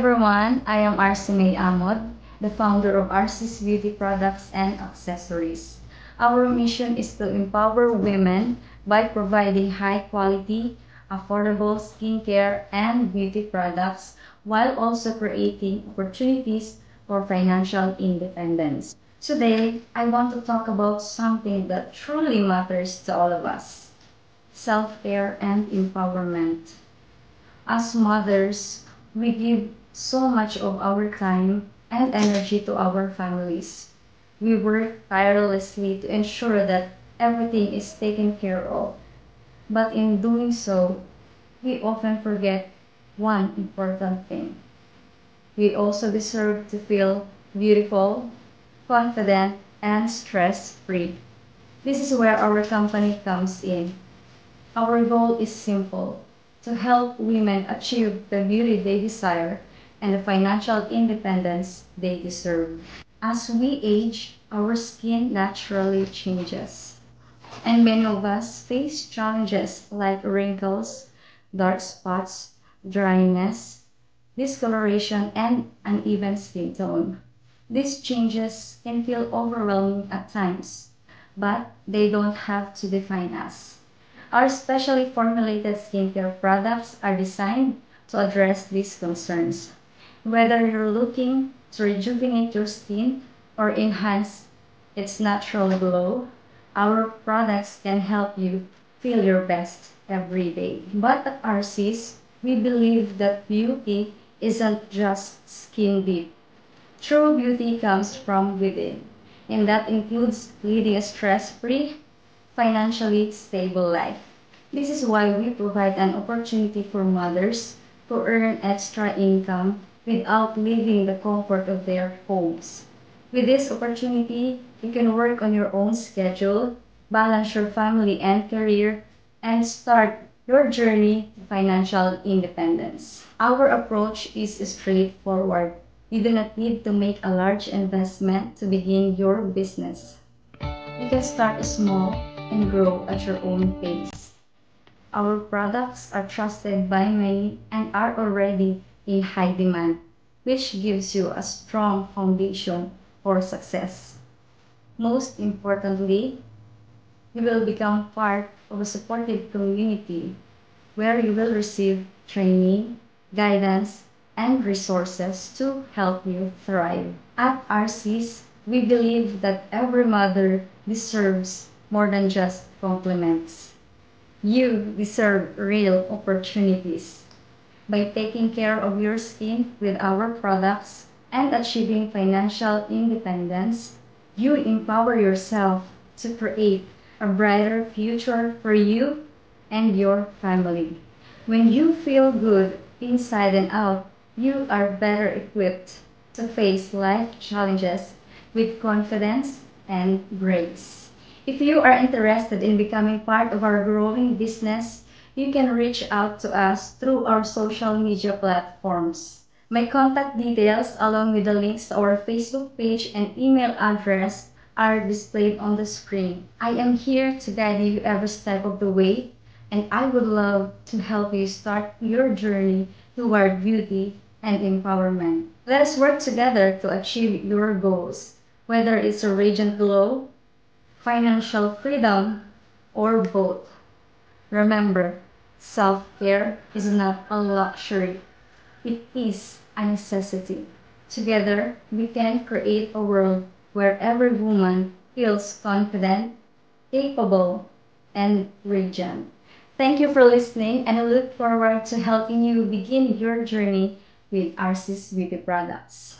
everyone, I am Arsenay Amod, the founder of RC's Beauty Products and Accessories. Our mission is to empower women by providing high quality, affordable skincare and beauty products while also creating opportunities for financial independence. Today, I want to talk about something that truly matters to all of us: self care and empowerment. As mothers, we give so much of our time and energy to our families. We work tirelessly to ensure that everything is taken care of. But in doing so, we often forget one important thing. We also deserve to feel beautiful, confident, and stress free. This is where our company comes in. Our goal is simple: to help women achieve the beauty they desire and the financial independence they deserve. As we age, our skin naturally changes, and many of us face challenges like wrinkles, dark spots, dryness, discoloration, and uneven skin tone. These changes can feel overwhelming at times, but they don't have to define us. Our specially formulated skincare products are designed to address these concerns. Whether you're looking to rejuvenate your skin or enhance its natural glow, our products can help you feel your best every day. But at RC's, we believe that beauty isn't just skin deep. True beauty comes from within, and that includes leading a stress-free, financially stable life. This is why we provide an opportunity for mothers to earn extra income without leaving the comfort of their homes. With this opportunity, you can work on your own schedule, balance your family and career, and start your journey to financial independence. Our approach is straightforward. You do not need to make a large investment to begin your business. You can start small and grow at your own pace. Our products are trusted by many and are already in high demand, which gives you a strong foundation for success. Most importantly, you will become part of a supportive community where you will receive training, guidance, and resources to help you thrive. At RC's, we believe that every mother deserves more than just compliments. You deserve real opportunities. By taking care of your skin with our products and achieving financial independence, you empower yourself to create a brighter future for you and your family. When you feel good inside and out, you are better equipped to face life challenges with confidence and grace. If you are interested in becoming part of our growing business, you can reach out to us through our social media platforms. My contact details, along with the links to our Facebook page and email address, are displayed on the screen. I am here to guide you every step of the way, and I would love to help you start your journey toward beauty and empowerment. Let us work together to achieve your goals, whether it's a radiant glow, financial freedom, or both. Remember, self-care is not a luxury. It is a necessity. Together, we can create a world where every woman feels confident, capable, and radiant. Thank you for listening, and I look forward to helping you begin your journey with RC's Beauty Products.